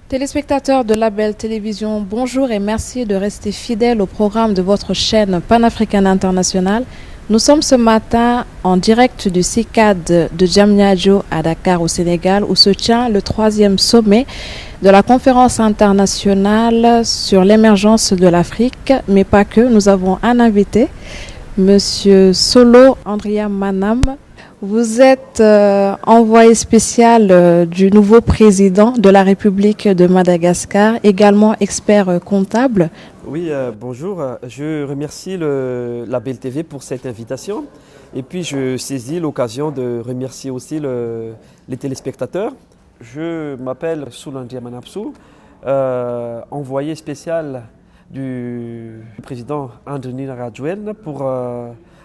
Téléspectateurs de Label Télévision, bonjour et merci de rester fidèles au programme de votre chaîne panafricaine internationale. Nous sommes ce matin en direct du CICAD de Diamniadio à Dakar au Sénégal où se tient le 3e sommet de la conférence internationale sur l'émergence de l'Afrique, mais pas que. Nous avons un invité, Monsieur Solo Andria Manam. Vous êtes envoyé spécial du nouveau président de la République de Madagascar, également expert comptable. Oui, bonjour. Je remercie le Label TV pour cette invitation. Et puis, je saisis l'occasion de remercier aussi les téléspectateurs. Je m'appelle Soulandria Manapsou, envoyé spécial du président André Radjouen pour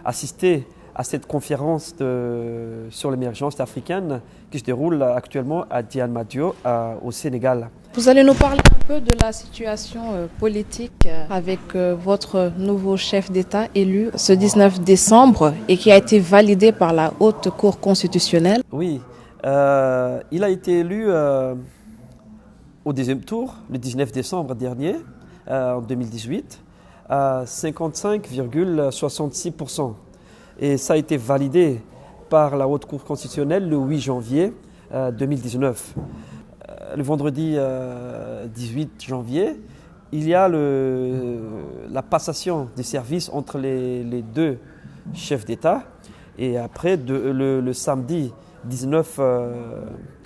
assister à cette conférence sur l'émergence africaine qui se déroule actuellement à Diamniadio au Sénégal. Vous allez nous parler un peu de la situation politique avec votre nouveau chef d'État élu ce 19 décembre et qui a été validé par la Haute Cour constitutionnelle. Oui, il a été élu au deuxième tour, le 19 décembre dernier, en 2018, à 55,66%. Et ça a été validé par la Haute Cour constitutionnelle le 8 janvier 2019. Le vendredi 18 janvier, il y a la passation des services entre les deux chefs d'État. Et après, le samedi 19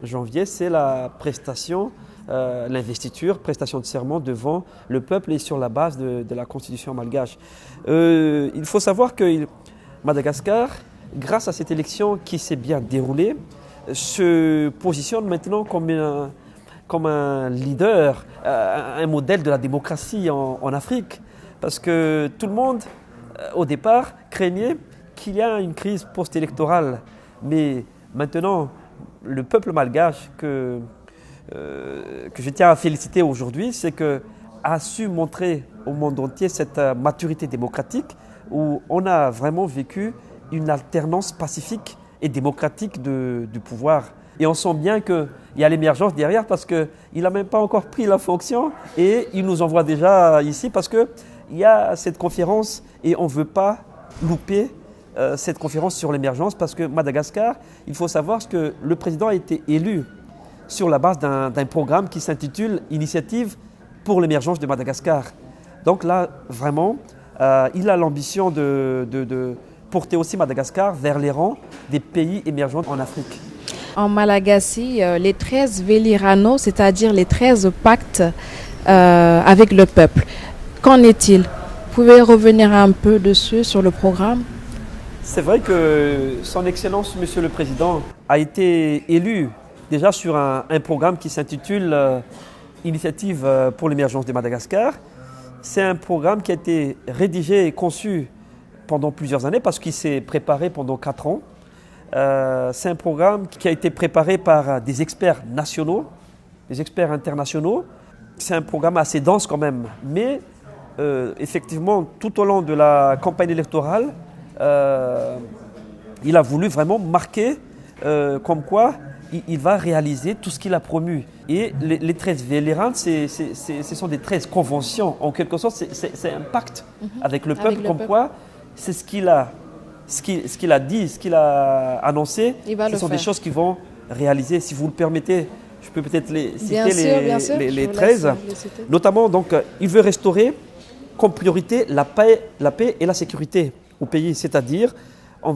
janvier, c'est la prestation, l'investiture, prestation de serment devant le peuple et sur la base de la constitution malgache. Il faut savoir que Madagascar, grâce à cette élection qui s'est bien déroulée, se positionne maintenant comme un leader, un modèle de la démocratie en Afrique. Parce que tout le monde, au départ, craignait qu'il y ait une crise post-électorale. Mais maintenant, le peuple malgache que je tiens à féliciter aujourd'hui, c'est qu'il a su montrer au monde entier cette maturité démocratique où on a vraiment vécu une alternance pacifique et démocratique du pouvoir. Et on sent bien qu'il y a l'émergence derrière parce qu'il n'a même pas encore pris la fonction et il nous envoie déjà ici parce qu'il y a cette conférence et on ne veut pas louper cette conférence sur l'émergence parce que Madagascar, il faut savoir que le président a été élu sur la base d'un programme qui s'intitule « Initiative pour l'émergence de Madagascar ». Donc là, vraiment, il a l'ambition de porter aussi Madagascar vers les rangs des pays émergents en Afrique. En Malagasy, les 13 Velirano, c'est-à-dire les 13 pactes avec le peuple. Qu'en est-il? Vous pouvez revenir un peu dessus sur le programme? C'est vrai que Son Excellence, Monsieur le Président, a été élu déjà sur un programme qui s'intitule Initiative pour l'émergence de Madagascar. C'est un programme qui a été rédigé et conçu pendant plusieurs années parce qu'il s'est préparé pendant 4 ans. C'est un programme qui a été préparé par des experts nationaux, des experts internationaux. C'est un programme assez dense quand même, mais effectivement, tout au long de la campagne électorale, il a voulu vraiment marquer comme quoi il va réaliser tout ce qu'il a promu. Et les 13 Vélirans, ce sont des 13 conventions. En quelque sorte, c'est un pacte avec le peuple, quoi c'est ce qu'il a dit, ce qu'il a annoncé. Ce sont des choses qui vont réaliser. Si vous le permettez, je peux peut-être citer les 13. Notamment, donc, il veut restaurer comme priorité la paix et la sécurité au pays. C'est-à-dire, en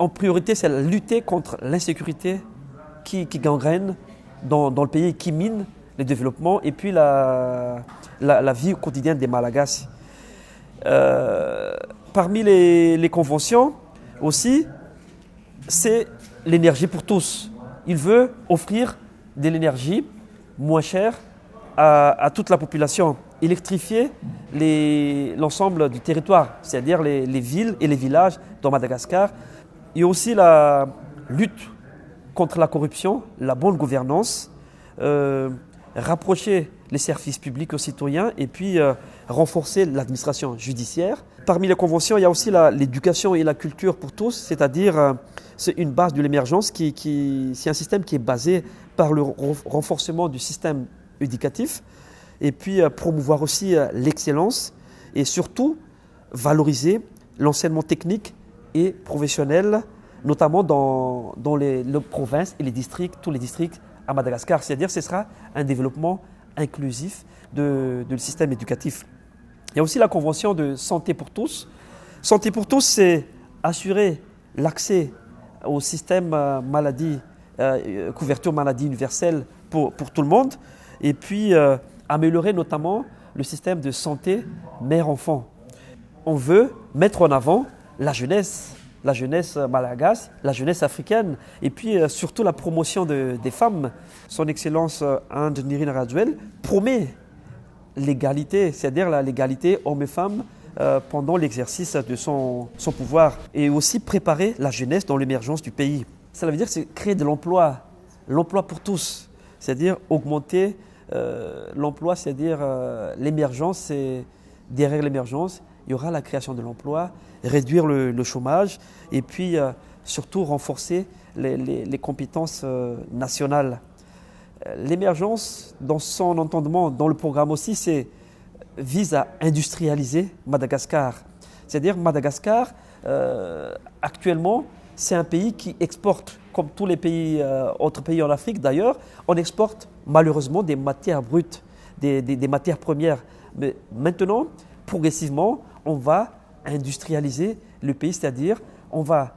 priorité, c'est lutter contre l'insécurité qui gangrène dans le pays, qui mine le développement et puis la vie quotidienne des Malagasy. Parmi les conventions aussi, c'est l'énergie pour tous. Il veut offrir de l'énergie moins chère à toute la population, électrifier l'ensemble du territoire, c'est-à-dire les villes et les villages dans Madagascar. Il y a aussi la lutte contre la corruption, la bonne gouvernance, rapprocher les services publics aux citoyens et puis renforcer l'administration judiciaire. Parmi les conventions, il y a aussi l'éducation et la culture pour tous, c'est-à-dire c'est une base de l'émergence c'est un système qui est basé par le renforcement du système éducatif et puis promouvoir aussi l'excellence et surtout valoriser l'enseignement technique et professionnel, notamment dans les provinces et les districts, tous les districts à Madagascar. C'est-à-dire que ce sera un développement inclusif du système éducatif. Il y a aussi la convention de santé pour tous. Santé pour tous, c'est assurer l'accès au système couverture maladie universelle pour tout le monde et puis améliorer notamment le système de santé mère-enfant. On veut mettre en avant la jeunesse malagasy, la jeunesse africaine et puis surtout la promotion des femmes. Son Excellence Ande Nirina Rajoelina promet l'égalité, c'est-à-dire l'égalité hommes et femmes pendant l'exercice de son pouvoir et aussi préparer la jeunesse dans l'émergence du pays. Ça veut dire c'est créer de l'emploi pour tous, c'est-à-dire augmenter l'emploi, c'est-à-dire l'émergence, et derrière l'émergence, il y aura la création de l'emploi, réduire le chômage et puis surtout renforcer les compétences nationales. L'émergence, dans son entendement, dans le programme aussi, vise à industrialiser Madagascar. C'est-à-dire Madagascar, actuellement, c'est un pays qui exporte, comme tous les pays, autres pays en Afrique d'ailleurs, on exporte malheureusement des matières brutes, des matières premières. Mais maintenant, progressivement, on va industrialiser le pays, c'est-à-dire on va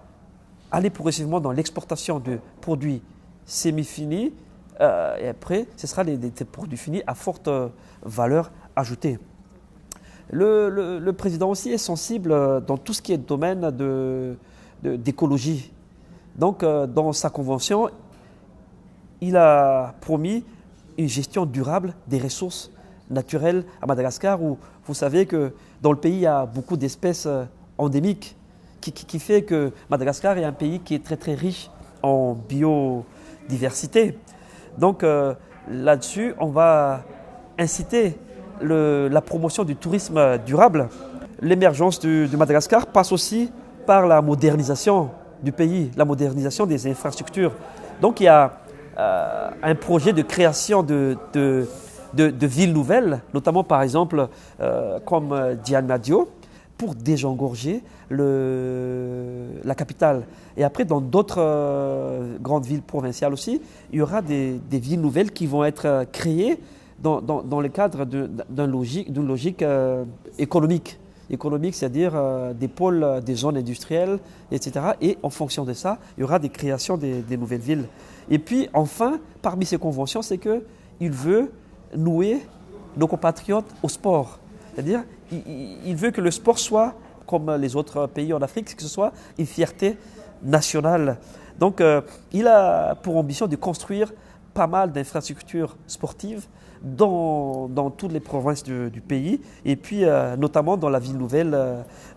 aller progressivement dans l'exportation de produits semi-finis et après, ce sera des produits finis à forte valeur ajoutée. Le président aussi est sensible dans tout ce qui est domaine d'écologie. Donc, dans sa convention, il a promis une gestion durable des ressources naturelles à Madagascar, où vous savez que dans le pays, il y a beaucoup d'espèces endémiques, qui fait que Madagascar est un pays qui est très très riche en biodiversité. Donc là-dessus, on va inciter la promotion du tourisme durable. L'émergence de Madagascar passe aussi par la modernisation du pays, la modernisation des infrastructures. Donc il y a un projet de création de villes nouvelles, notamment par exemple comme Diamniadio, pour désengorger la capitale. Et après, dans d'autres grandes villes provinciales aussi, il y aura des villes nouvelles qui vont être créées dans le cadre d'une logique économique. Économique, c'est-à-dire des pôles, des zones industrielles, etc. Et en fonction de ça, il y aura des créations des nouvelles villes. Et puis, enfin, parmi ces conventions, c'est qu'il veut nouer nos compatriotes au sport. C'est-à-dire, il veut que le sport soit, comme les autres pays en Afrique, que ce soit une fierté nationale. Donc, il a pour ambition de construire pas mal d'infrastructures sportives dans toutes les provinces du pays, et puis notamment dans la ville nouvelle,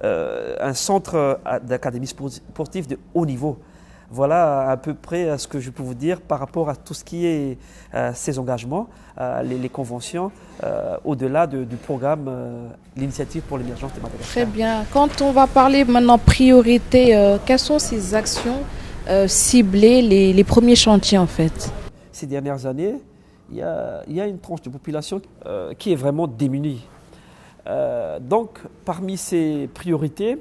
un centre d'académie sportive de haut niveau. Voilà à peu près ce que je peux vous dire par rapport à tout ce qui est ces engagements, les conventions, au-delà du programme L'Initiative pour l'émergence de Madagascar. Très bien. Quand on va parler maintenant priorité, quelles sont ces actions ciblées, les premiers chantiers en fait? Ces dernières années, il y a une tranche de population qui est vraiment démunie. Donc, parmi ces priorités,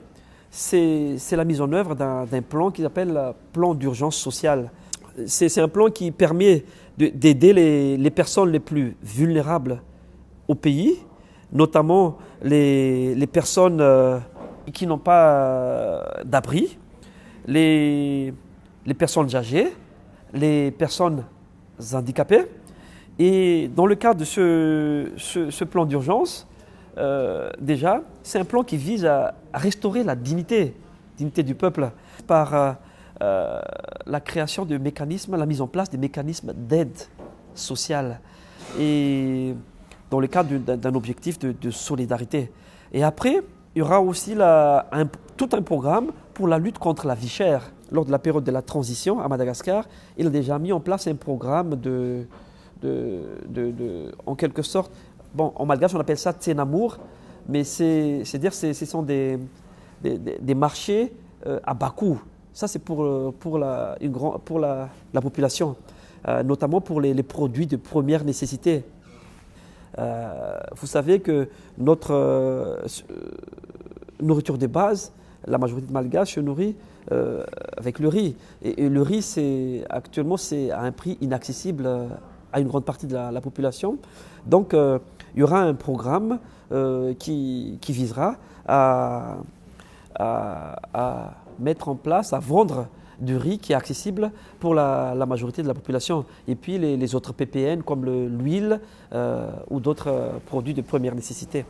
c'est la mise en œuvre d'un plan qui s'appelle plan d'urgence sociale. C'est un plan qui permet d'aider les personnes les plus vulnérables au pays, notamment les personnes qui n'ont pas d'abri, les personnes âgées, les personnes handicapées. Et dans le cadre de ce plan d'urgence, déjà, c'est un plan qui vise à restaurer la dignité du peuple par la création de mécanismes, la mise en place des mécanismes d'aide sociale et dans le cadre d'un objectif de solidarité. Et après, il y aura aussi tout un programme pour la lutte contre la vie chère. Lors de la période de la transition à Madagascar, il a déjà mis en place un programme de en quelque sorte, bon, en malgache on appelle ça tsenamour, mais c'est-à-dire ce sont des marchés à bas coût. Ça c'est pour la population, notamment pour les produits de première nécessité. Vous savez que notre nourriture de base, la majorité de Malgaches se nourrit avec le riz. Et le riz, actuellement, c'est à un prix inaccessible à une grande partie de la population. Donc, il y aura un programme qui visera à mettre en place, à vendre du riz qui est accessible pour la majorité de la population. Et puis les autres PPN comme l'huile ou d'autres produits de première nécessité.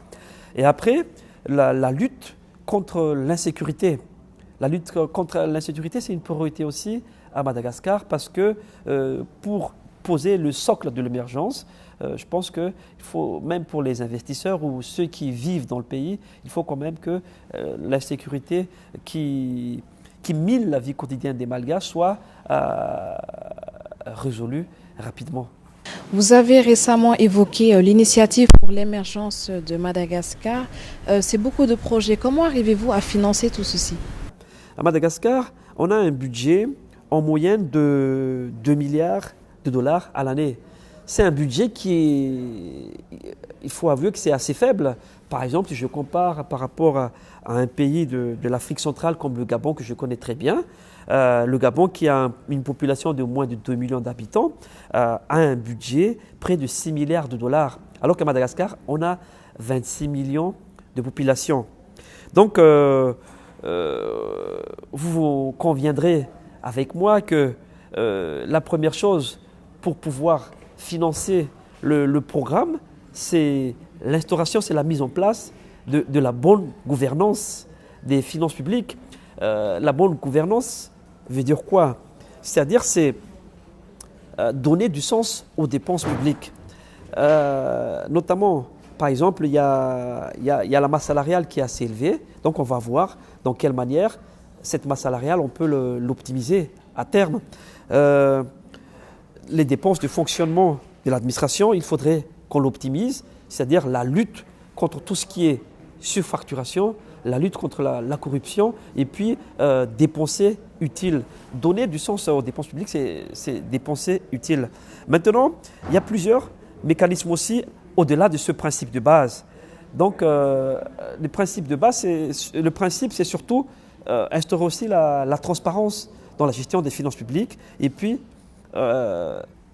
Et après, la lutte contre l'insécurité. La lutte contre l'insécurité, c'est une priorité aussi à Madagascar parce que pour poser le socle de l'émergence, je pense qu'il faut, même pour les investisseurs ou ceux qui vivent dans le pays, il faut quand même que l'insécurité qui mine la vie quotidienne des Malgaches soit résolue rapidement. Vous avez récemment évoqué l'initiative pour l'émergence de Madagascar. C'est beaucoup de projets. Comment arrivez-vous à financer tout ceci? À Madagascar, on a un budget en moyenne de 2 milliards de dollars à l'année. C'est un budget il faut avouer que c'est assez faible. Par exemple, si je compare par rapport à un pays de l'Afrique centrale comme le Gabon, que je connais très bien, le Gabon qui a une population de moins de 2 millions d'habitants, a un budget près de 6 milliards de dollars. Alors qu'à Madagascar, on a 26 millions de population. Donc, vous conviendrez avec moi que la première chose pour pouvoir financer le programme, c'est l'instauration, c'est la mise en place de la bonne gouvernance des finances publiques. La bonne gouvernance veut dire quoi? C'est-à-dire c'est donner du sens aux dépenses publiques. Notamment, par exemple, il y a la masse salariale qui est assez élevée, donc on va voir dans quelle manière cette masse salariale, on peut l'optimiser à terme. Les dépenses de fonctionnement de l'administration, il faudrait qu'on l'optimise, c'est-à-dire la lutte contre tout ce qui est surfacturation, la lutte contre la corruption et puis dépenser utile. Donner du sens aux dépenses publiques, c'est dépenser utile. Maintenant, il y a plusieurs mécanismes aussi au-delà de ce principe de base. Donc, le principe de base, c'est surtout instaurer aussi la transparence dans la gestion des finances publiques et puis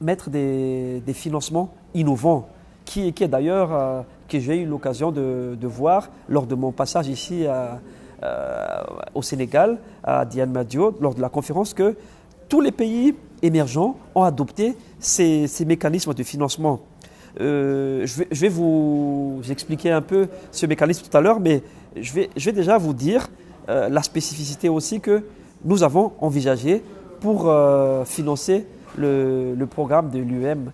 mettre des financements innovants qui est d'ailleurs que j'ai eu l'occasion de voir lors de mon passage ici au Sénégal, à Diamniadio, lors de la conférence, que tous les pays émergents ont adopté ces mécanismes de financement. Je vais vous expliquer un peu ce mécanisme tout à l'heure, mais je vais déjà vous dire la spécificité aussi que nous avons envisagé pour financer le programme de l'UM.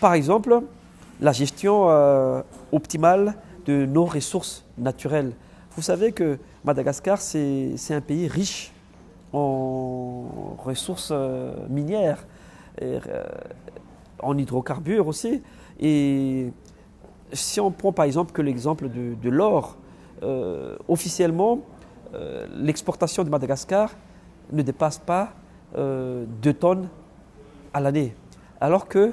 Par exemple, la gestion optimale de nos ressources naturelles. Vous savez que Madagascar, c'est un pays riche en ressources minières, en hydrocarbures aussi. Et si on prend par exemple que l'exemple de l'or, officiellement, l'exportation de Madagascar ne dépasse pas 2 tonnes à l'année. Alors que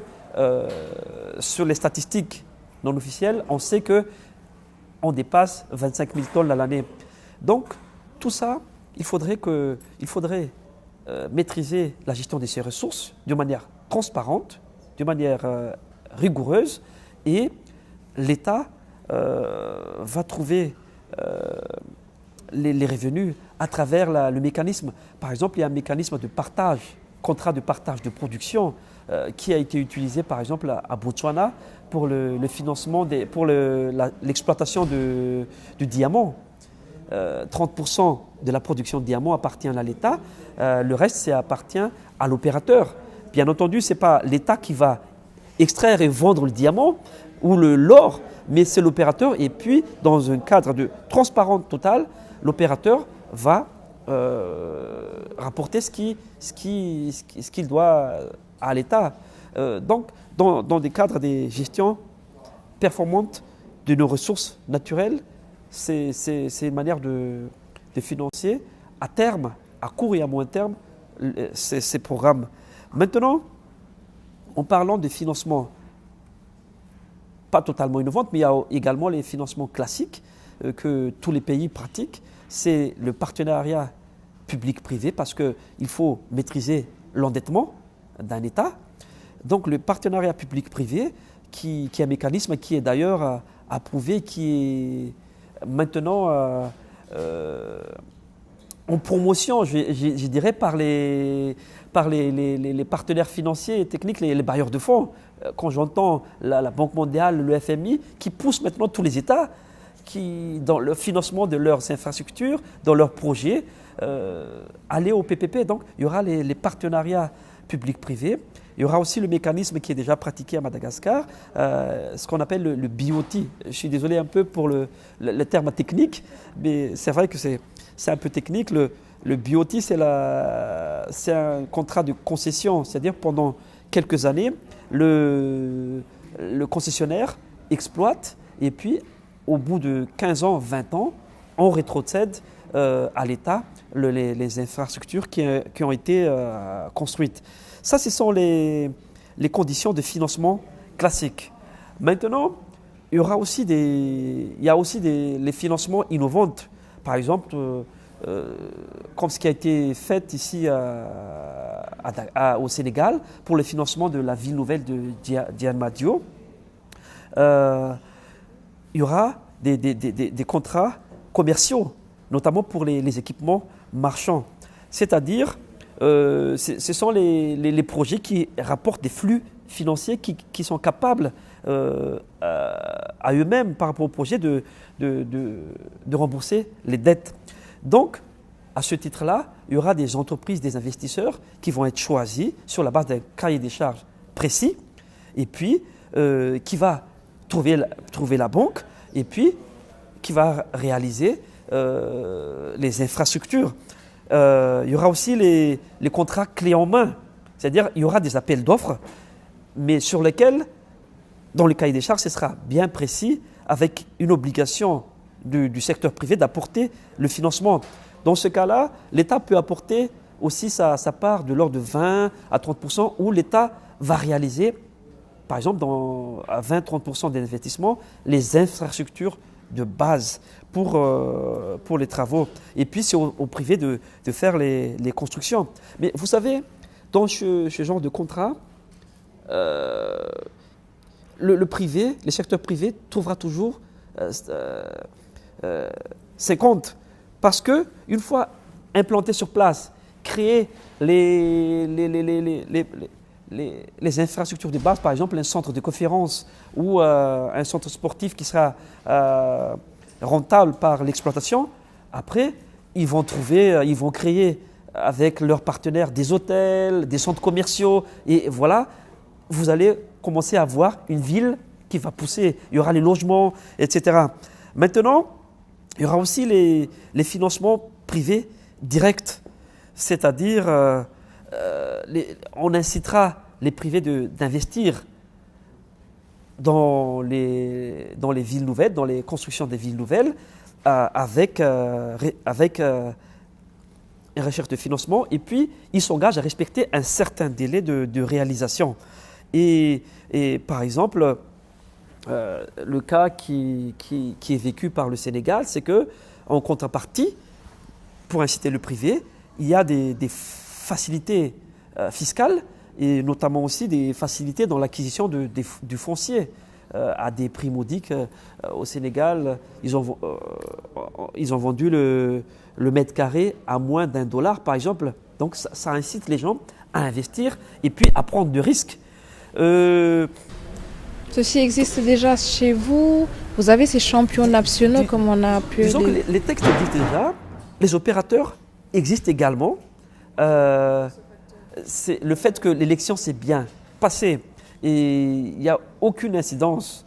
sur les statistiques non officielles, on sait qu'on dépasse 25 000 tonnes à l'année. Donc, tout ça, il faudrait maîtriser la gestion de ces ressources de manière transparente, de manière rigoureuse, et l'État va trouver les revenus à travers le mécanisme. Par exemple, il y a un mécanisme de partage, contrat de partage de production qui a été utilisé par exemple à Botswana pour le financement, pour l'exploitation du diamant. 30% de la production de diamants appartient à l'État, le reste ça appartient à l'opérateur. Bien entendu, ce n'est pas l'État qui va extraire et vendre le diamant ou l'or, mais c'est l'opérateur. Et puis, dans un cadre de transparence totale, l'opérateur va rapporter ce qu'il doit à l'État. Donc, dans des cadres des gestions performantes de nos ressources naturelles, c'est une manière de financer à terme, à court et à moyen terme, ces programmes. Maintenant, en parlant de financement pas totalement innovantes, mais il y a également les financements classiques que tous les pays pratiquent. C'est le partenariat public-privé parce qu'il faut maîtriser l'endettement d'un État. Donc le partenariat public-privé, qui est un mécanisme qui est d'ailleurs approuvé, qui est maintenant en promotion, je dirais, par les partenaires financiers et techniques, les bailleurs de fonds. Quand j'entends la Banque mondiale, le FMI, qui poussent maintenant tous les États dans le financement de leurs infrastructures, dans leurs projets, aller au PPP. Donc il y aura les partenariats public-privé. Il y aura aussi le mécanisme qui est déjà pratiqué à Madagascar, ce qu'on appelle le BOT. Je suis désolé un peu pour le terme technique, mais c'est vrai que c'est un peu technique. Le BOT, c'est un contrat de concession, c'est-à-dire pendant quelques années, le concessionnaire exploite et puis au bout de 15 ans, 20 ans, on rétrocède à l'État les infrastructures qui ont été construites. Ça, ce sont les conditions de financement classiques. Maintenant, il y a aussi les financements innovants. Par exemple, comme ce qui a été fait ici au Sénégal pour le financement de la ville nouvelle de Diamniadio. Il y aura des contrats commerciaux, notamment pour les équipements marchands. C'est-à-dire, ce sont les projets qui rapportent des flux financiers qui sont capables à eux-mêmes, par rapport au projet, de rembourser les dettes. Donc, à ce titre-là, il y aura des entreprises, des investisseurs qui vont être choisis sur la base d'un cahier des charges précis et puis qui va trouver la banque et puis qui va réaliser les infrastructures. Il y aura aussi les contrats clés en main, c'est-à-dire il y aura des appels d'offres, mais sur lesquels, dans le cahier des charges, ce sera bien précis avec une obligation du secteur privé d'apporter le financement. Dans ce cas-là, l'État peut apporter aussi sa part de l'ordre de 20 à 30% où l'État va réaliser, par exemple, à 20-30% des investissements, les infrastructures de base pour les travaux. Et puis, c'est au privé de faire les constructions. Mais vous savez, dans ce genre de contrat, le privé, le secteur privé trouvera toujours ses comptes. Parce qu'une fois implanté sur place, créer les infrastructures de base, par exemple un centre de conférence ou un centre sportif qui sera rentable par l'exploitation, après, ils vont créer avec leurs partenaires des hôtels, des centres commerciaux, et voilà, vous allez commencer à avoir une ville qui va pousser. Il y aura les logements, etc. Maintenant, il y aura aussi les financements privés directs, c'est-à-dire on incitera les privés d'investir dans les villes nouvelles, dans les constructions des villes nouvelles, avec une recherche de financement, et puis ils s'engagent à respecter un certain délai de réalisation. Et par exemple, le cas qui est vécu par le Sénégal, c'est qu'en contrepartie, pour inciter le privé, il y a des facilités fiscales et notamment aussi des facilités dans l'acquisition du foncier à des prix modiques. Au Sénégal, ils ont vendu le mètre carré à moins d'$1 par exemple. Donc ça incite les gens à investir et puis à prendre de risques. Ceci existe déjà chez vous? Vous avez ces champions nationaux comme on a pu... Disons que les textes existent déjà, les opérateurs existent également. C'est le fait que l'élection s'est bien passée et il n'y a aucune incidence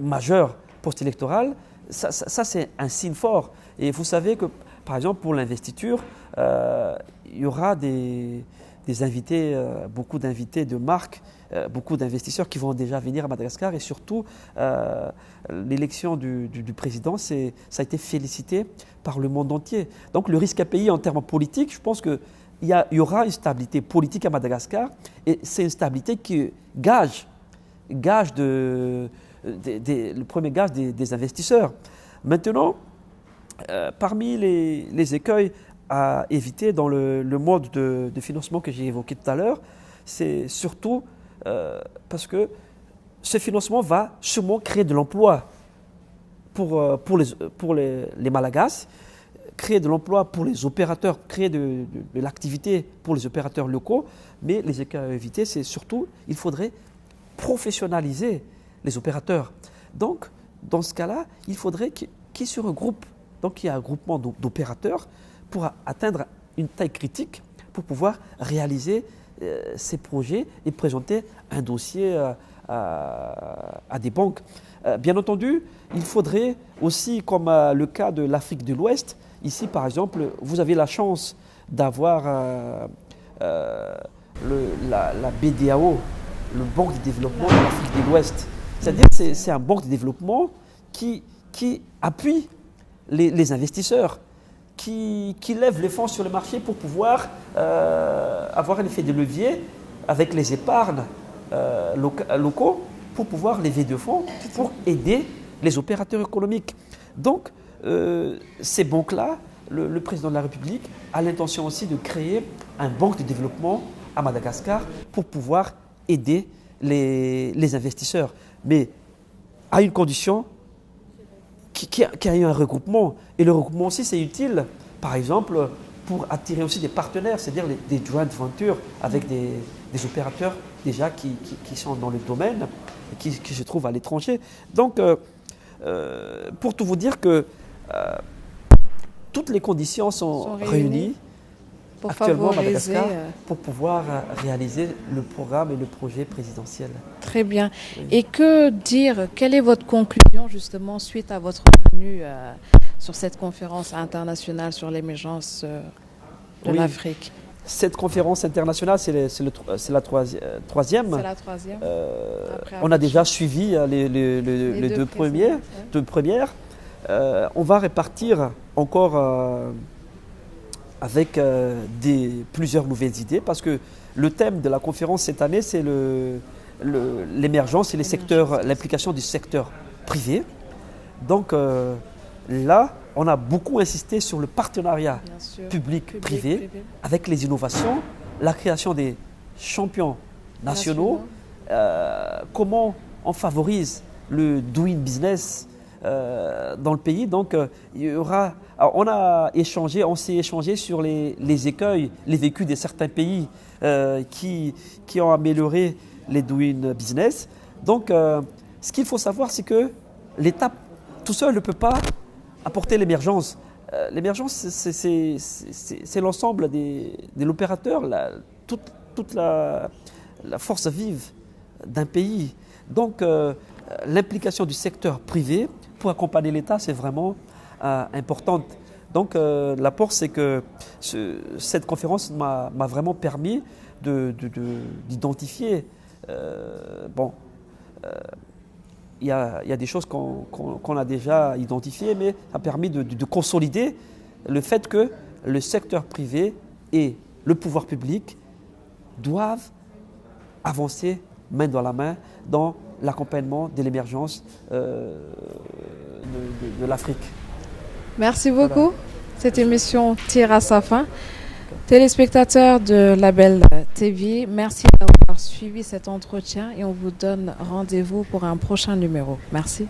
majeure post-électorale, ça c'est un signe fort. Et vous savez que, par exemple, pour l'investiture, il y aura des des invités, beaucoup d'invités de marque, beaucoup d'investisseurs qui vont déjà venir à Madagascar. Et surtout, l'élection du président, ça a été félicité par le monde entier. Donc le risque API en termes politiques, je pense qu'il y aura une stabilité politique à Madagascar. Et c'est une stabilité qui gage le premier gage des investisseurs. Maintenant, parmi les écueils à éviter dans le mode de financement que j'ai évoqué tout à l'heure, c'est surtout parce que ce financement va sûrement créer de l'emploi pour les Malagasy, créer de l'emploi pour les opérateurs, créer de l'activité pour les opérateurs locaux, mais les écueils à éviter, c'est surtout, il faudrait professionnaliser les opérateurs. Donc, dans ce cas-là, il faudrait qu'ils se regroupent. Donc, il y a un groupement d'opérateurs pour atteindre une taille critique pour pouvoir réaliser ces projets et présenter un dossier à des banques. Bien entendu, il faudrait aussi, comme le cas de l'Afrique de l'Ouest, ici par exemple, vous avez la chance d'avoir la BDAO, le Banque de développement de l'Afrique de l'Ouest. C'est-à-dire que c'est un banque de développement qui appuie les investisseurs, qui lève les fonds sur le marché pour pouvoir avoir un effet de levier avec les épargnes locaux pour pouvoir lever de fonds pour aider les opérateurs économiques. Donc, ces banques-là, le président de la République a l'intention aussi de créer un banque de développement à Madagascar pour pouvoir aider les investisseurs. Mais à une condition qu'il y ait un regroupement. Et le regroupement aussi, c'est utile, par exemple, pour attirer aussi des partenaires, c'est-à-dire des joint ventures avec des opérateurs déjà qui sont dans le domaine et qui se trouvent à l'étranger. Donc, pour tout vous dire que toutes les conditions sont réunies pour actuellement à Madagascar pour pouvoir réaliser le programme et le projet présidentiel. Très bien. Oui. Et que dire, quelle est votre conclusion justement suite à votre venue sur cette conférence internationale sur l'émergence de l'Afrique? Cette conférence internationale, c'est la troisième. C'est la troisième. On a déjà suivi les deux premières. On va répartir encore avec plusieurs nouvelles idées, parce que le thème de la conférence cette année, c'est l'émergence et l'implication du secteur privé. Donc là, on a beaucoup insisté sur le partenariat public-privé avec les innovations, la création des champions nationaux, comment on favorise le doing business dans le pays. Donc, il y aura. Alors, on s'est échangé sur les écueils, les vécus de certains pays qui ont amélioré les doing business. Donc, ce qu'il faut savoir, c'est que l'État tout seul ne peut pas apporter l'émergence. L'émergence, c'est l'ensemble de l'opérateur, toute la force vive d'un pays. Donc, l'implication du secteur privé pour accompagner l'État, c'est vraiment importante. Donc, l'apport, c'est que cette conférence m'a vraiment permis d'identifier. Il y a des choses qu'on a déjà identifiées, mais ça a permis de consolider le fait que le secteur privé et le pouvoir public doivent avancer main dans la main dans l'accompagnement de l'émergence de l'Afrique. Merci beaucoup. Voilà. Cette émission tire à sa fin. Téléspectateurs de Label TV, merci d'avoir suivi cet entretien et on vous donne rendez-vous pour un prochain numéro. Merci.